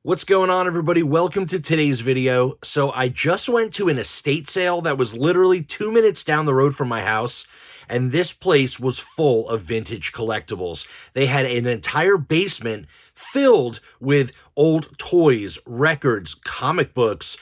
What's going on, everybody? Welcome to today's video. So I just went to an estate sale that was literally 2 minutes down the road from my house, and this place was full of vintage collectibles. They had an entire basement filled with old toys, records, comic books,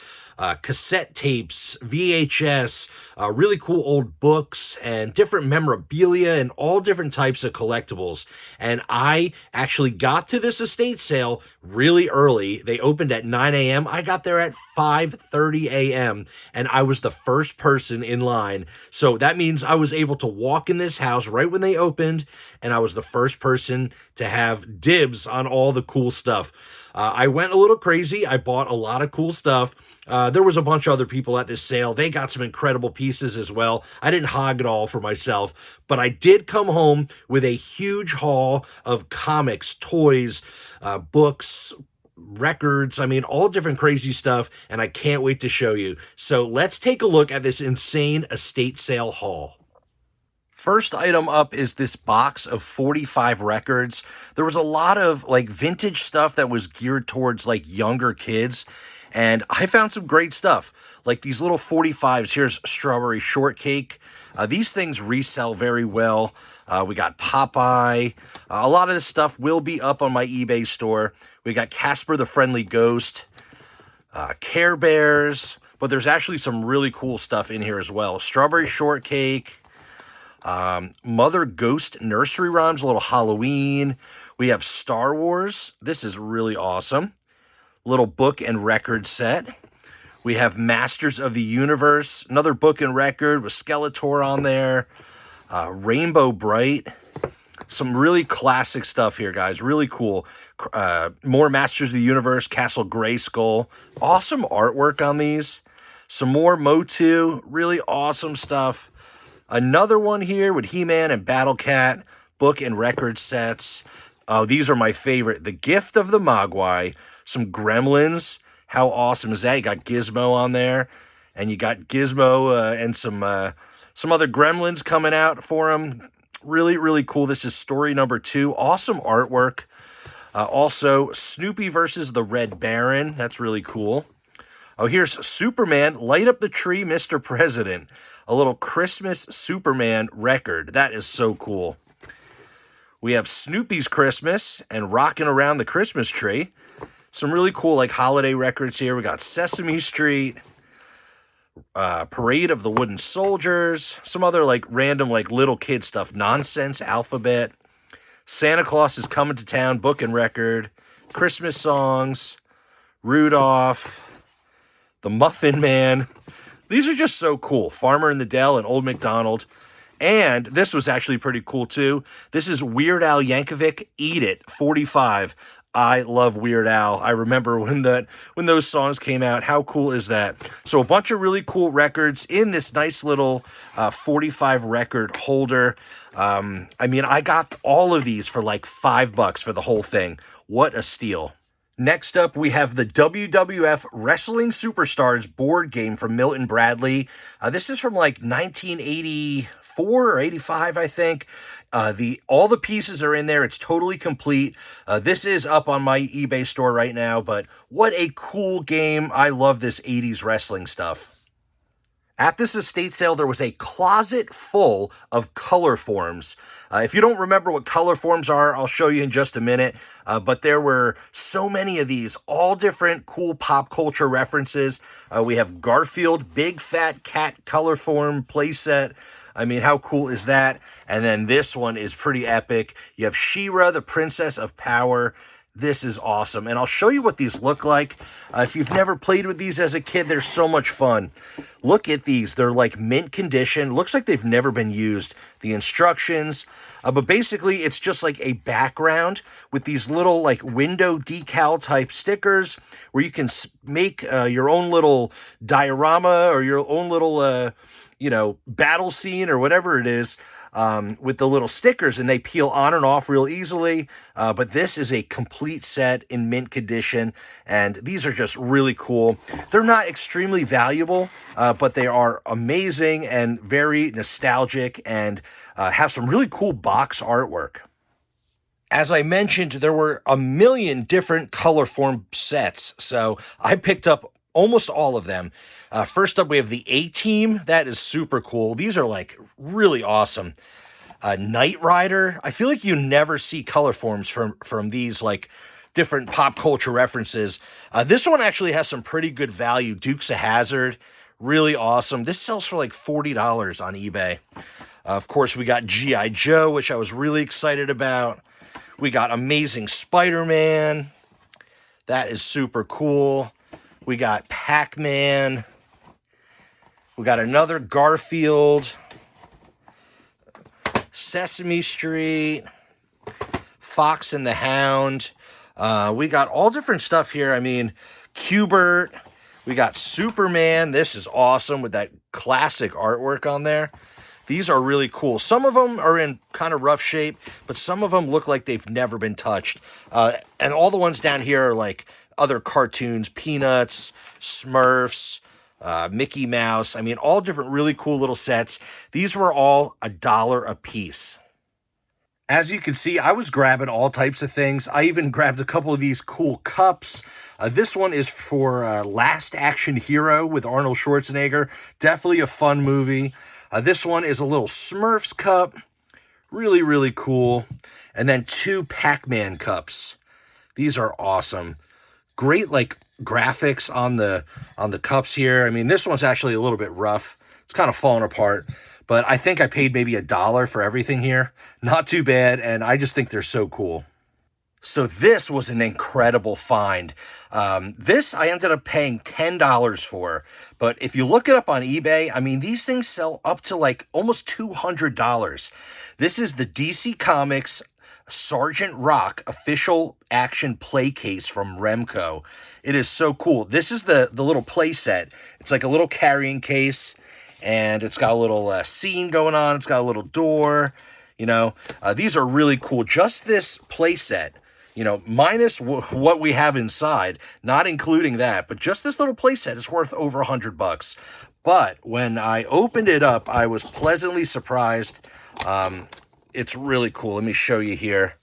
cassette tapes, VHS, really cool old books, and different memorabilia, and all different types of collectibles. And I actually got to this estate sale really early. They opened at 9 a.m. I got there at 5:30 a.m. and I was the first person in line. So that means I was able to walk in this house right when they opened, and I was the first person to have dibs on all the cool stuff. I went a little crazy. I bought a lot of cool stuff. There was a bunch of other people at this sale. They got some incredible pieces as well. I didn't hog it all for myself, but I did come home with a huge haul of comics, toys, books, records. I mean, all different crazy stuff, and I can't wait to show you. So let's take a look at this insane estate sale haul. First item up is this box of 45 records. There was a lot of like vintage stuff that was geared towards like younger kids, and I found some great stuff. Like these little 45s. Here's Strawberry Shortcake. These things resell very well. We got Popeye. A lot of this stuff will be up on my eBay store. We got Casper the Friendly Ghost, Care Bears, but there's actually some really cool stuff in here as well. Strawberry Shortcake, Mother Ghost nursery rhymes, a little Halloween. We have Star Wars. This is really awesome. Little book and record set. We have Masters of the Universe, another book and record with Skeletor on there. Rainbow Bright. Some really classic stuff here, guys. Really cool. More Masters of the Universe, Castle Grayskull. Awesome artwork on these. Some more Motu. Really awesome stuff. Another one here with He-Man and Battle Cat, book and record sets. Oh, these are my favorite. The Gift of the Mogwai, some Gremlins. How awesome is that? You got Gizmo on there, and you got Gizmo and some other Gremlins coming out for him. Really, really cool. This is story number 2. Awesome artwork. Also, Snoopy versus the Red Baron. That's really cool. Oh, here's Superman, Light Up the Tree, Mr. President. A little Christmas Superman record. That is so cool. We have Snoopy's Christmas and Rockin' Around the Christmas Tree. Some really cool like holiday records here. We got Sesame Street, Parade of the Wooden Soldiers, some other like random like little kid stuff. Nonsense Alphabet, Santa Claus is Coming to Town, book and record, Christmas songs, Rudolph, The Muffin Man. These are just so cool. Farmer in the Dell and Old MacDonald. And this was actually pretty cool too. This is Weird Al Yankovic, Eat It, 45. I love Weird Al. I remember when those songs came out. How cool is that? So a bunch of really cool records in this nice little 45 record holder. I mean, I got all of these for like $5 for the whole thing. What a steal. Next up, we have the WWF Wrestling Superstars board game from Milton Bradley. This is from like 1984 or 85, I think. All the pieces are in there. It's totally complete. This is up on my eBay store right now, but what a cool game. I love this 80s wrestling stuff. At this estate sale, there was a closet full of Colorforms. If you don't remember what Colorforms are, I'll show you in just a minute. But there were so many of these, all different cool pop culture references. We have Garfield, Big Fat Cat Colorform playset. I mean, how cool is that? And then this one is pretty epic. You have She-Ra, the Princess of Power. This is awesome. And I'll show you what these look like. If you've never played with these as a kid, they're so much fun. Look at these. They're like mint condition. Looks like they've never been used. The instructions. But basically, it's just like a background with these little like window decal type stickers where you can make your own little diorama or your own little, battle scene or whatever it is. With the little stickers, and they peel on and off real easily. But this is a complete set in mint condition, and these are just really cool. They're not extremely valuable, but they are amazing and very nostalgic and have some really cool box artwork. As I mentioned, there were a million different Colorform sets, so I picked up almost all of them. First up, we have the A-Team. That is super cool. These are like really awesome. Knight Rider. I feel like you never see Colorforms from these like different pop culture references. This one actually has some pretty good value. Dukes of Hazzard. Really awesome. This sells for like $40 on eBay. Of course, we got G.I. Joe, which I was really excited about. We got Amazing Spider-Man. That is super cool. We got Pac-Man. We got another Garfield. Sesame Street. Fox and the Hound. We got all different stuff here. I mean, Q*bert. We got Superman. This is awesome with that classic artwork on there. These are really cool. Some of them are in kind of rough shape, but some of them look like they've never been touched. And all the ones down here are like other cartoons, Peanuts, Smurfs, Mickey Mouse. I mean, all different really cool little sets. These were all $1 a piece. As you can see, I was grabbing all types of things. I even grabbed a couple of these cool cups. This one is for Last Action Hero with Arnold Schwarzenegger. Definitely a fun movie. This one is a little Smurfs cup. Really, really cool. And then 2 Pac-Man cups. These are awesome. Great, like, graphics on the cups here. I mean, this one's actually a little bit rough. It's kind of falling apart. But I think I paid maybe $1 for everything here. Not too bad, and I just think they're so cool. So this was an incredible find. This I ended up paying $10 for. But if you look it up on eBay, I mean, these things sell up to like almost $200. This is the DC Comics Sergeant Rock official action play case from Remco. It is so cool. This is the little play set. It's like a little carrying case, and it's got a little scene going on. It's got a little door. You know, these are really cool. Just this play set, you know, minus what we have inside, not including that, but just this little playset is worth over $100. But when I opened it up, I was pleasantly surprised. It's really cool. Let me show you here.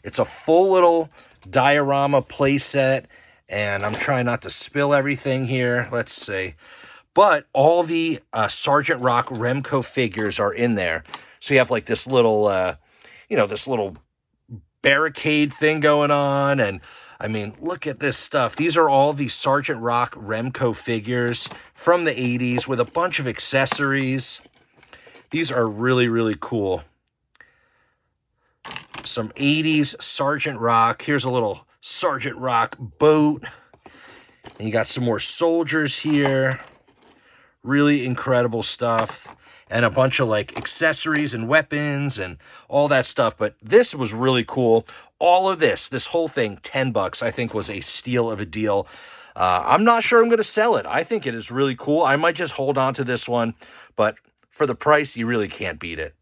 It's a full little diorama playset, and I'm trying not to spill everything here. Let's see. But all the Sergeant Rock Remco figures are in there. So you have like this little, this little barricade thing going on. And I mean, look at this stuff. These are all the Sergeant Rock Remco figures from the 80s with a bunch of accessories. These are really, really cool. Some 80s Sergeant Rock. Here's a little Sergeant Rock boat. And you got some more soldiers here. Really incredible stuff. And a bunch of like accessories and weapons and all that stuff. But this was really cool. All of this whole thing, $10, I think was a steal of a deal. I'm not sure I'm going to sell it. I think it is really cool. I might just hold on to this one. But for the price, you really can't beat it.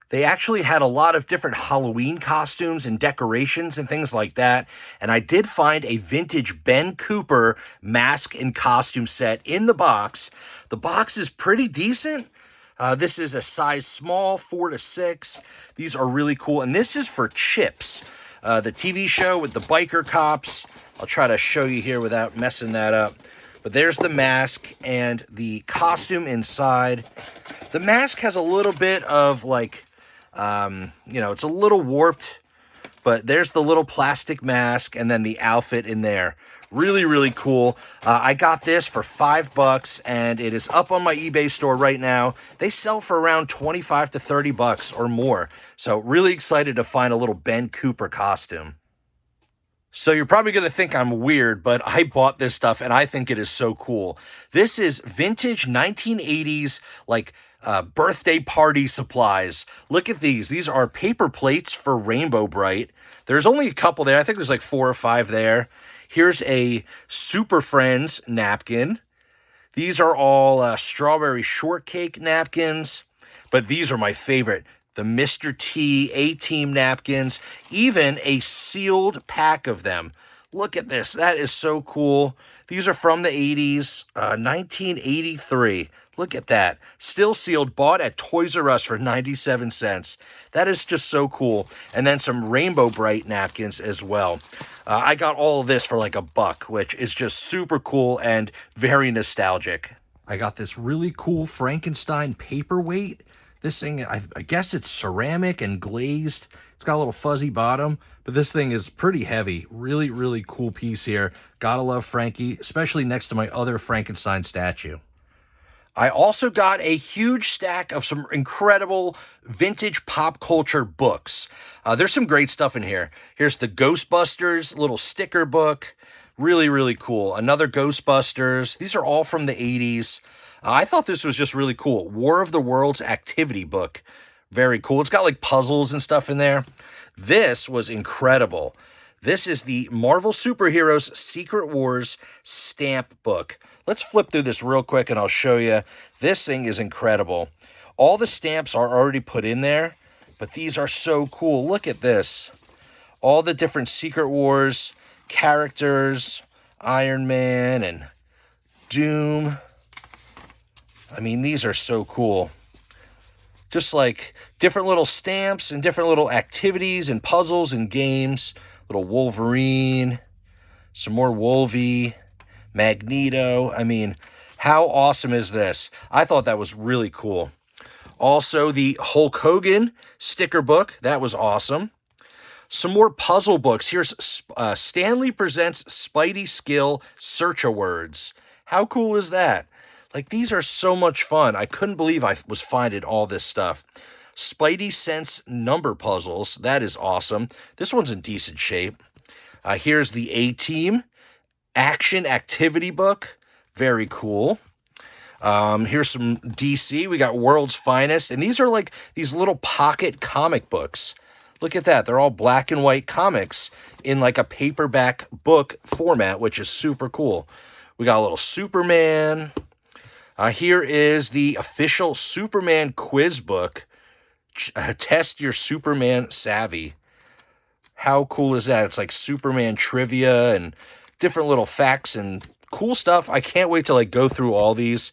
They actually had a lot of different Halloween costumes and decorations and things like that. And I did find a vintage Ben Cooper mask and costume set in the box. The box is pretty decent. This is a size small, 4 to 6. These are really cool. And this is for Chips, the TV show with the biker cops. I'll try to show you here without messing that up. But there's the mask and the costume inside. The mask has a little bit of like, it's a little warped. But there's the little plastic mask and then the outfit in there. Really, really cool. I got this for $5 and it is up on my eBay store right now. They sell for around $25 to $30 or more. So really excited to find a little Ben Cooper costume. So you're probably going to think I'm weird, but I bought this stuff and I think it is so cool. This is vintage 1980s, like birthday party supplies. Look at these. These are paper plates for Rainbow Bright. There's only a couple there. I think there's like 4 or 5 there. Here's a Super Friends napkin. These are all strawberry shortcake napkins, but these are my favorite. The Mr. T A-Team napkins, even a sealed pack of them. Look at this. That is so cool. These are from the 80s, 1983. Look at that. Still sealed, bought at Toys R Us for 97 cents. That is just so cool. And then some Rainbow Bright napkins as well. I got all of this for like $1, which is just super cool and very nostalgic. I got this really cool Frankenstein paperweight. This thing, I guess it's ceramic and glazed. It's got a little fuzzy bottom, but this thing is pretty heavy. Really, really cool piece here. Gotta love Frankie, especially next to my other Frankenstein statue. I also got a huge stack of some incredible vintage pop culture books. There's some great stuff in here. Here's the Ghostbusters little sticker book. Really, really cool. Another Ghostbusters. These are all from the 80s. I thought this was just really cool. War of the Worlds activity book. Very cool. It's got like puzzles and stuff in there. This was incredible. This is the Marvel Superheroes Secret Wars stamp book. Let's flip through this real quick and I'll show you. This thing is incredible. All the stamps are already put in there, but these are so cool. Look at this. All the different Secret Wars characters, Iron Man and Doom. I mean, these are so cool. Just like different little stamps and different little activities and puzzles and games. Little Wolverine, some more Wolvie, Magneto. I mean, how awesome is this? I thought that was really cool. Also, the Hulk Hogan sticker book. That was awesome. Some more puzzle books. Here's Stanley Presents Spidey Skill Search-A-Words. How cool is that? Like, these are so much fun. I couldn't believe I was finding all this stuff. Spidey Sense number puzzles. That is awesome. This one's in decent shape. Here's the A-Team Action Activity book. Very cool. Here's some DC. We got World's Finest. And these are like these little pocket comic books. Look at that. They're all black and white comics in like a paperback book format, which is super cool. We got a little Superman. Here is the official Superman quiz book. Test your Superman savvy. How cool is that? It's like Superman trivia and different little facts and cool stuff. I can't wait to like go through all these.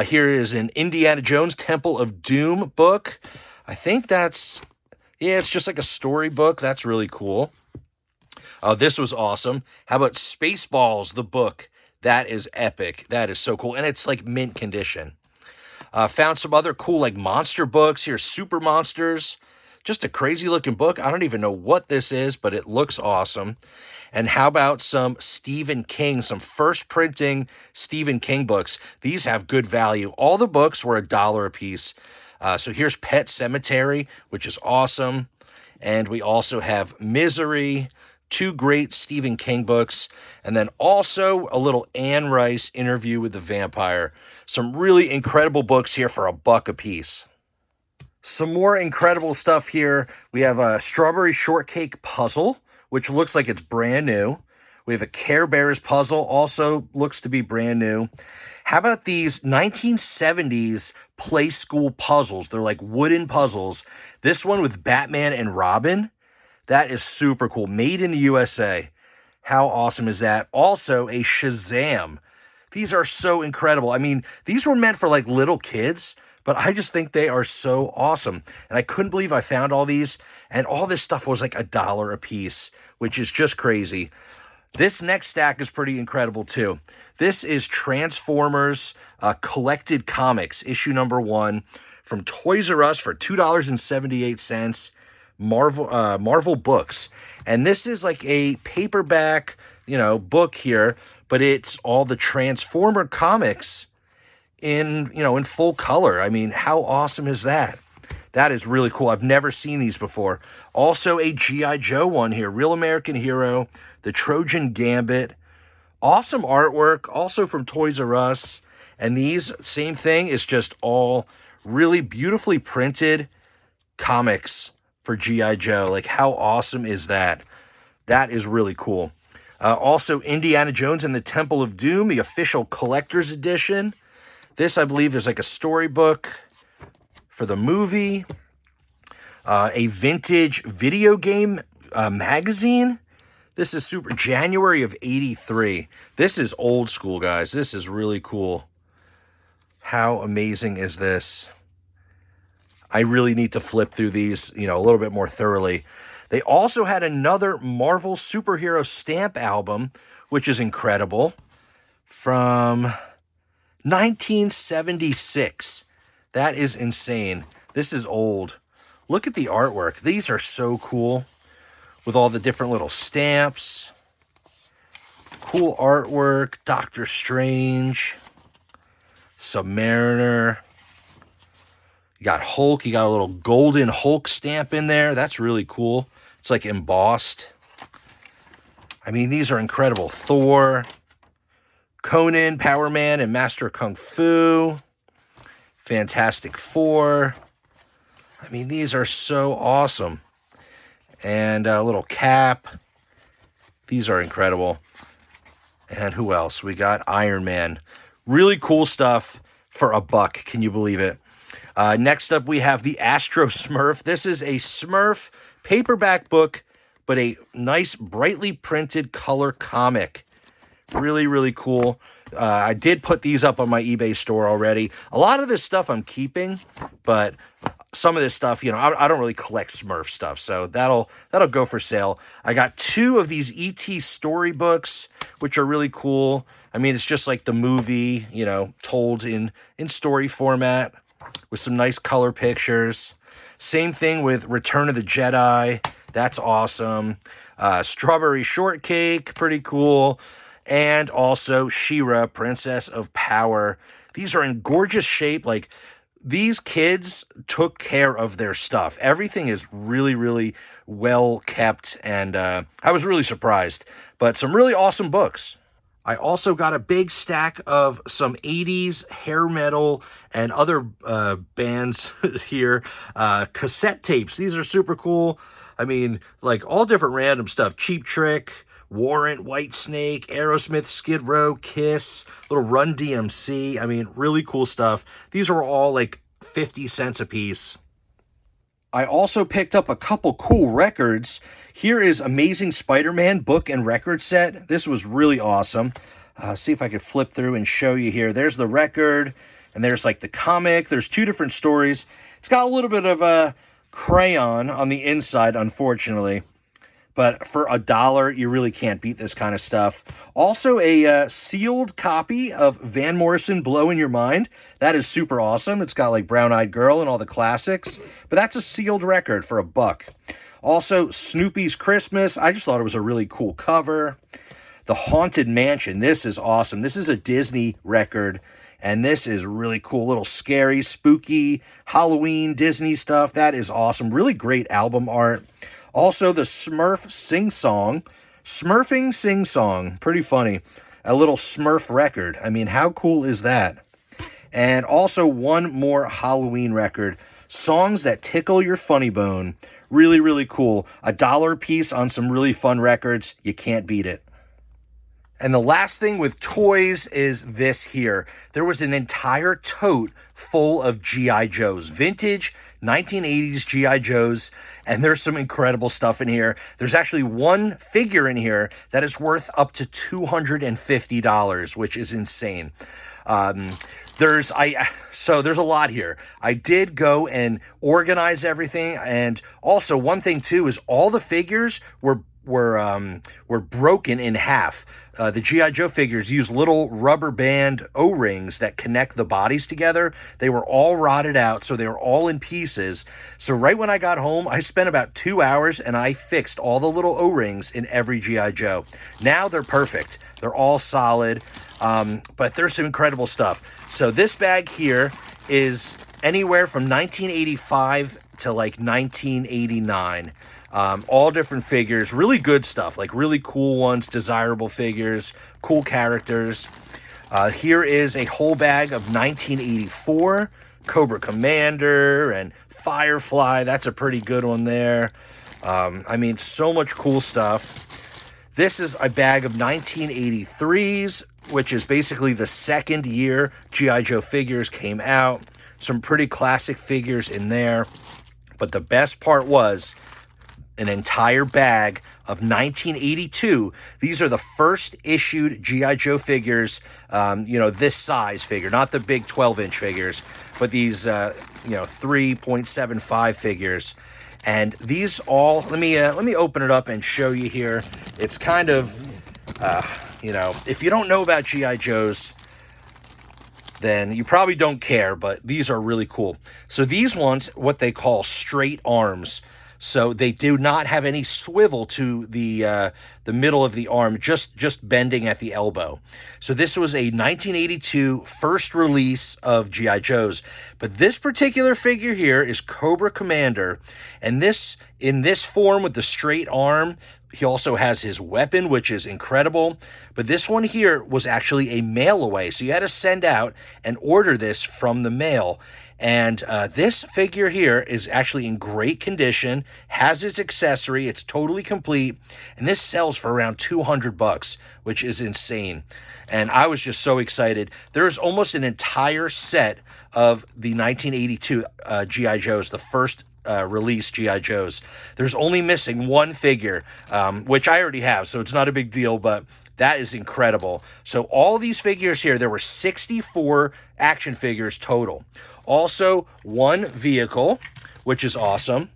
Here is an Indiana Jones Temple of Doom book. I think that's, yeah, it's just like a storybook. That's really cool. This was awesome. How about Spaceballs, the book? That is epic. That is so cool. And it's like mint condition. Found some other cool like monster books. Here's Super Monsters. Just a crazy looking book. I don't even know what this is, but it looks awesome. And how about some Stephen King, some first printing Stephen King books. These have good value. All the books were $1 a piece. So here's Pet Sematary, which is awesome. And we also have Misery, 2 great Stephen King books, and then also a little Anne Rice Interview with the Vampire. Some really incredible books here for $1 a piece. Some more incredible stuff here. We have a Strawberry Shortcake puzzle, which looks like it's brand new. We have a Care Bears puzzle, also looks to be brand new. How about these 1970s play school puzzles? They're like wooden puzzles. This one with Batman and Robin. That is super cool. Made in the USA. How awesome is that? Also, a Shazam. These are so incredible. I mean, these were meant for like little kids, but I just think they are so awesome. And I couldn't believe I found all these. And all this stuff was like $1 a piece, which is just crazy. This next stack is pretty incredible too. This is Transformers Collected Comics, issue number 1 from Toys R Us for $2.78. Marvel Books. And this is like a paperback, book here, but it's all the Transformer comics in full color. I mean, how awesome is that? That is really cool. I've never seen these before. Also a G.I. Joe one here, Real American Hero, the Trojan Gambit. Awesome artwork, also from Toys R Us. And these, same thing, is just all really beautifully printed comics for G.I. Joe. Like, how awesome is that? That is really cool. Also, Indiana Jones and the Temple of Doom, the official collector's edition. This, I believe, is like a storybook for the movie. A vintage video game magazine. This is super January of 83. This is old school, guys. This is really cool. How amazing is this? I really need to flip through these, a little bit more thoroughly. They also had another Marvel superhero stamp album, which is incredible, from 1976. That is insane. This is old. Look at the artwork. These are so cool with all the different little stamps. Cool artwork. Doctor Strange. Submariner. You got Hulk. You got a little golden Hulk stamp in there. That's really cool. It's like embossed. I mean, these are incredible. Thor, Conan, Power Man, and Master Kung Fu. Fantastic Four. I mean, these are so awesome. And a little Cap. These are incredible. And who else? We got Iron Man. Really cool stuff for $1. Can you believe it? Next up, we have the Astro Smurf. This is a Smurf paperback book, but a nice, brightly printed color comic. Really, really cool. I did put these up on my eBay store already. A lot of this stuff I'm keeping, but some of this stuff, I don't really collect Smurf stuff, so that'll go for sale. I got 2 of these E.T. storybooks, which are really cool. I mean, it's just like the movie, told in story format, with some nice color pictures. Same thing with Return of the Jedi. That's awesome. Strawberry Shortcake, pretty cool. And also She-Ra, Princess of Power. These are in gorgeous shape. Like, these kids took care of their stuff. Everything is really, really well kept, and I was really surprised. But some really awesome books. I also got a big stack of some 80s hair metal and other bands here. Cassette tapes. These are super cool. I mean, like all different random stuff. Cheap Trick, Warrant, Whitesnake, Aerosmith, Skid Row, Kiss, little Run DMC. I mean, really cool stuff. These are all like 50 cents a piece. I also picked up a couple cool records. Here is Amazing Spider-Man book and record set. This was really awesome. See if I could flip through and show you here. There's the record, and there's like the comic. There's 2 different stories. It's got a little bit of a crayon on the inside, unfortunately. But for $1, you really can't beat this kind of stuff. Also, a sealed copy of Van Morrison, Blow in Your Mind. That is super awesome. It's got like Brown Eyed Girl and all the classics. But that's a sealed record for $1. Also, Snoopy's Christmas. I just thought it was a really cool cover. The Haunted Mansion. This is awesome. This is a Disney record. And this is really cool. Little scary, spooky, Halloween, Disney stuff. That is awesome. Really great album art. Also, the Smurf Sing Song. Smurfing Sing Song. Pretty funny. A little Smurf record. I mean, how cool is that? And also one more Halloween record. Songs That Tickle Your Funny Bone. Really, really cool. $1 a piece on some really fun records. You can't beat it. And the last thing with toys is this here. There was an entire tote full of G.I. Joes. Vintage 1980s G.I. Joes. And there's some incredible stuff in here. There's actually one figure in here that is worth up to $250, which is insane. There's a lot here. I did go and organize everything. And also one thing too is all the figures were broken in half. The G.I. Joe figures use little rubber band O-rings that connect the bodies together. They were all rotted out, so they were all in pieces. So right when I got home, I spent about 2 hours and I fixed all the little O-rings in every G.I. Joe. Now they're perfect. They're all solid, but there's some incredible stuff. So this bag here is anywhere from 1985 to like 1989. All different figures, really good stuff, like really cool ones, desirable figures, cool characters. Here is a whole bag of 1984 Cobra Commander and Firefly. That's a pretty good one there. I mean, so much cool stuff. This is a bag of 1983s, which is basically the second year G.I. Joe figures came out. Some pretty classic figures in there. But the best part was, an entire bag of 1982. These are the first issued G.I. Joe figures, this size figure, not the big 12-inch figures, but these, 3.75 figures. And these all, let me open it up and show you here. It's kind of, if you don't know about G.I. Joes, then you probably don't care, but these are really cool. So these ones, what they call straight arms. So they do not have any swivel to the middle of the arm, just bending at the elbow. So this was a 1982 first release of G.I. Joes. But this particular figure here is Cobra Commander. And this, in this form with the straight arm, he also has his weapon, which is incredible. But this one here was actually a mail away. So you had to send out and order this from the mail. And this figure here is actually in great condition, has its accessory, it's totally complete, and this sells for around $200, which is insane. And I was just so excited. There's almost an entire set of the 1982 G.I. Joes, the first release G.I. Joes. There's only missing one figure, which I already have, so it's not a big deal, but that is incredible. So all these figures here, there were 64 action figures total. Also, one vehicle, which is awesome.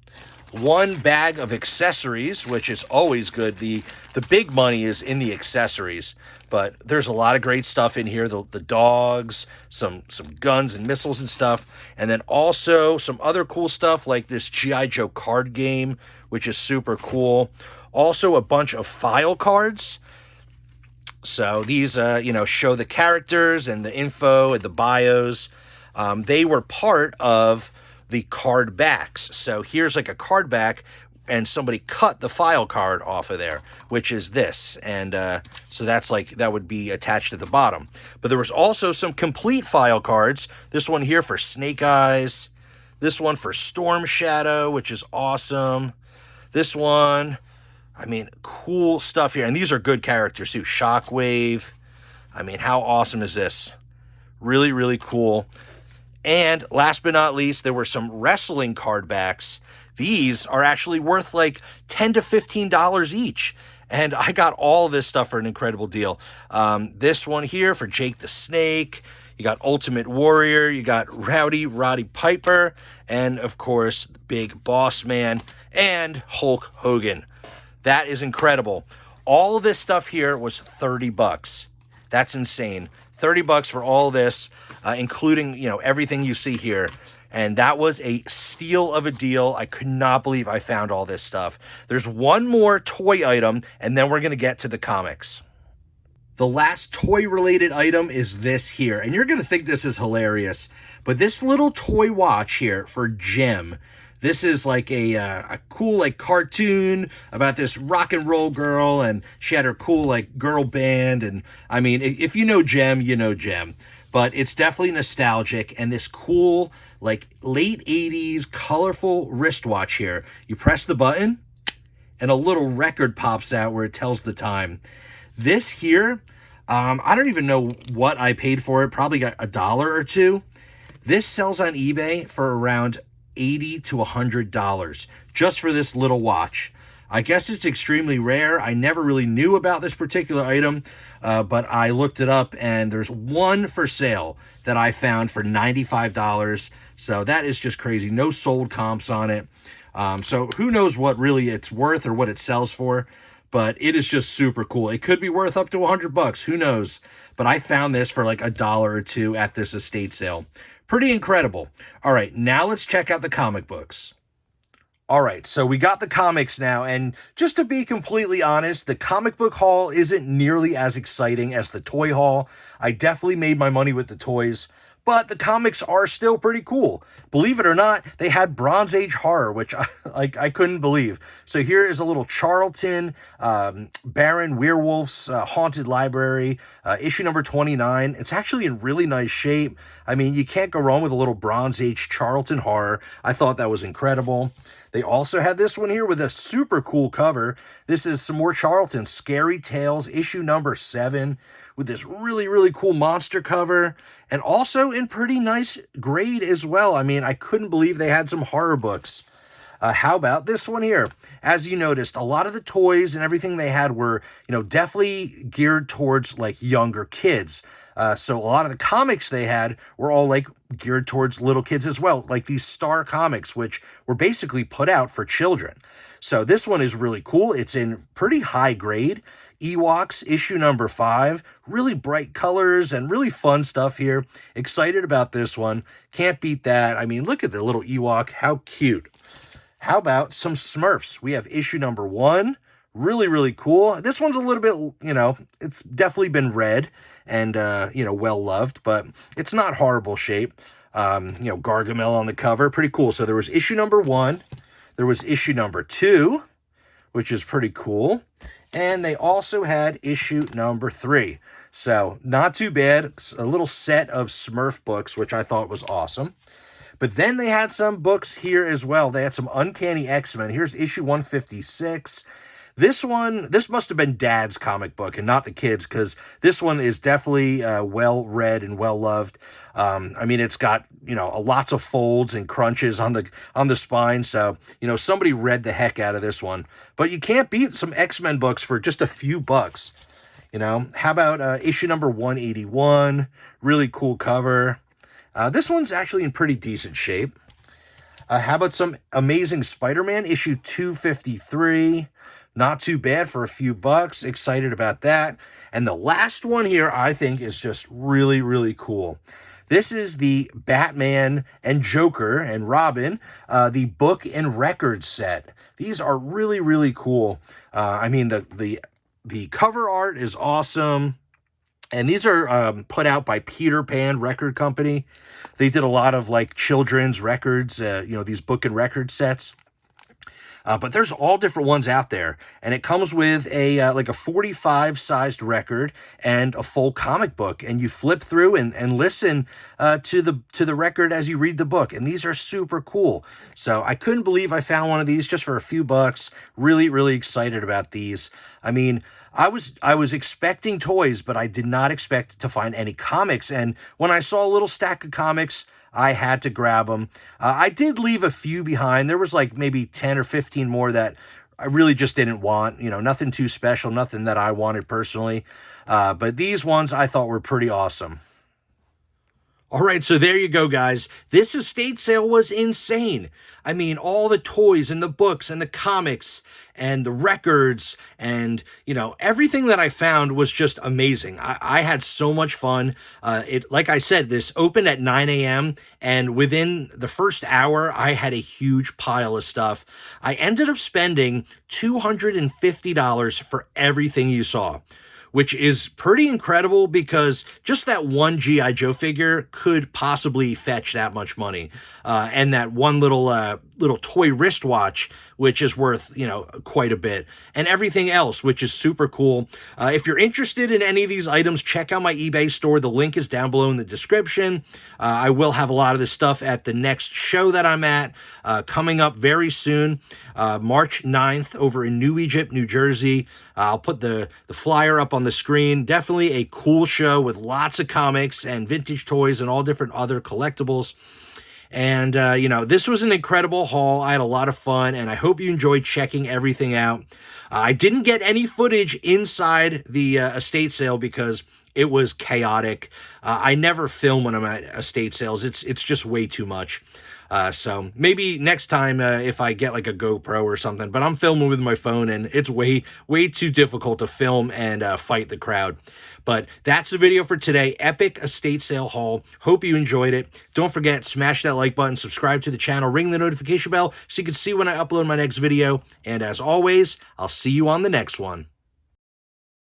One bag of accessories, which is always good. The big money is in the accessories, but there's a lot of great stuff in here. The dogs, some guns and missiles and stuff. And then also some other cool stuff like this G.I. Joe card game, which is super cool. Also a bunch of file cards. So these, show the characters and the info and the bios. They were part of the card backs. So here's like a card back, and somebody cut the file card off of there, which is this. And so that's like, that would be attached at the bottom. But there was also some complete file cards. This one here for Snake Eyes. This one for Storm Shadow, which is awesome. This one, cool stuff here. And these are good characters too. Shockwave. How awesome is this? Really, really cool. And last but not least, there were some wrestling card backs. These are actually worth like $10 to $15 each. And I got all this stuff for an incredible deal. This one here for Jake the Snake. You got Ultimate Warrior. You got Roddy Piper. And, of course, the Big Boss Man and Hulk Hogan. That is incredible. All of this stuff here was $30. That's insane. $30 for all this, including, everything you see here. And that was a steal of a deal. I could not believe I found all this stuff. There's one more toy item, and then we're going to get to the comics. The last toy-related item is this here. And you're going to think this is hilarious. But this little toy watch here for Jem. This is like a cool cartoon about this rock and roll girl, and she had her cool girl band. And if you know Jem, you know Jem. But it's definitely nostalgic, and this cool late 80s colorful wristwatch here. You press the button, and a little record pops out where it tells the time. This here, I don't even know what I paid for it. Probably got $1 or $2. This sells on eBay for around $80 to $100 just for this little watch. I guess it's extremely rare. I never really knew about this particular item, but I looked it up, and there's one for sale that I found for $95. So that is just crazy. No sold comps on it. So who knows what really it's worth or what it sells for, but it is just super cool. It could be worth up to $100. Who knows? But I found this for like $1 or $2 at this estate sale. Pretty incredible. All right, now let's check out the comic books. All right, so we got the comics now, and just to be completely honest, the comic book haul isn't nearly as exciting as the toy haul. I definitely made my money with the toys, but the comics are still pretty cool. Believe it or not, they had Bronze Age horror, which I couldn't believe. So here is a little Charlton, Baron Werewolf's Haunted Library, issue number 29. It's actually in really nice shape. You can't go wrong with a little Bronze Age Charlton horror. I thought that was incredible. They also had this one here with a super cool cover. This is some more Charlton, Scary Tales, issue number 7, with this really, really cool monster cover, and also in pretty nice grade as well. I couldn't believe they had some horror books. How about this one here? As you noticed, a lot of the toys and everything they had were, definitely geared towards like younger kids. So a lot of the comics they had were all like geared towards little kids as well, like these Star comics, which were basically put out for children. So this one is really cool. It's in pretty high grade. Ewoks, issue number 5. Really bright colors and really fun stuff here. Excited about this one. Can't beat that. I mean, look at the little Ewok. How cute. How about some Smurfs? We have issue number 1. Really, really cool. This one's a little bit, it's definitely been read and, well-loved, but it's not horrible shape. Gargamel on the cover. Pretty cool. So there was issue number 1. There was issue number 2, which is pretty cool. And they also had issue number 3. So not too bad. A little set of Smurf books, which I thought was awesome. But then they had some books here as well. They had some Uncanny X-Men. Here's issue 156. This must have been Dad's comic book and not the kids, because this one is definitely well-read and well-loved. It's got, lots of folds and crunches on the spine, so, somebody read the heck out of this one. But you can't beat some X-Men books for just a few bucks, How about issue number 181? Really cool cover. This one's actually in pretty decent shape. How about some Amazing Spider-Man, issue 253? Not too bad for a few bucks. Excited about that. And the last one here, I think, is just really, really cool. This is the Batman and Joker and Robin, the book and record set. These are really, really cool. The cover art is awesome. And these are put out by Peter Pan Record Company. They did a lot of like children's records, these book and record sets. But there's all different ones out there, and it comes with a 45 sized record and a full comic book, and you flip through and listen to the record as you read the book, and these are super cool. So I couldn't believe I found one of these just for a few bucks. Really, really excited about these. I was expecting toys, but I did not expect to find any comics, and when I saw a little stack of comics, I had to grab them. I did leave a few behind. There was like maybe 10 or 15 more that I really just didn't want. Nothing too special, nothing that I wanted personally. But these ones I thought were pretty awesome. All right, so there you go, guys. This estate sale was insane. All the toys and the books and the comics and the records and, everything that I found was just amazing. I had so much fun. Like I said, this opened at 9 a.m. and within the first hour, I had a huge pile of stuff. I ended up spending $250 for everything you saw, which is pretty incredible because just that one G.I. Joe figure could possibly fetch that much money. And that one little toy wristwatch, which is worth, quite a bit. And everything else, which is super cool. If you're interested in any of these items, check out my eBay store. The link is down below in the description. I will have a lot of this stuff at the next show that I'm at, coming up very soon, March 9th over in New Egypt, New Jersey. I'll put the flyer up on the screen. Definitely a cool show with lots of comics and vintage toys and all different other collectibles. And, this was an incredible haul. I had a lot of fun, and I hope you enjoyed checking everything out. I didn't get any footage inside the estate sale because it was chaotic. I never film when I'm at estate sales. It's just way too much. So maybe next time if I get like a GoPro or something, but I'm filming with my phone and it's way too difficult to film and fight the crowd. But that's the video for today. Epic estate sale haul. Hope you enjoyed it. Don't forget, smash that like button, subscribe to the channel, ring the notification bell so you can see when I upload my next video. And as always, I'll see you on the next one.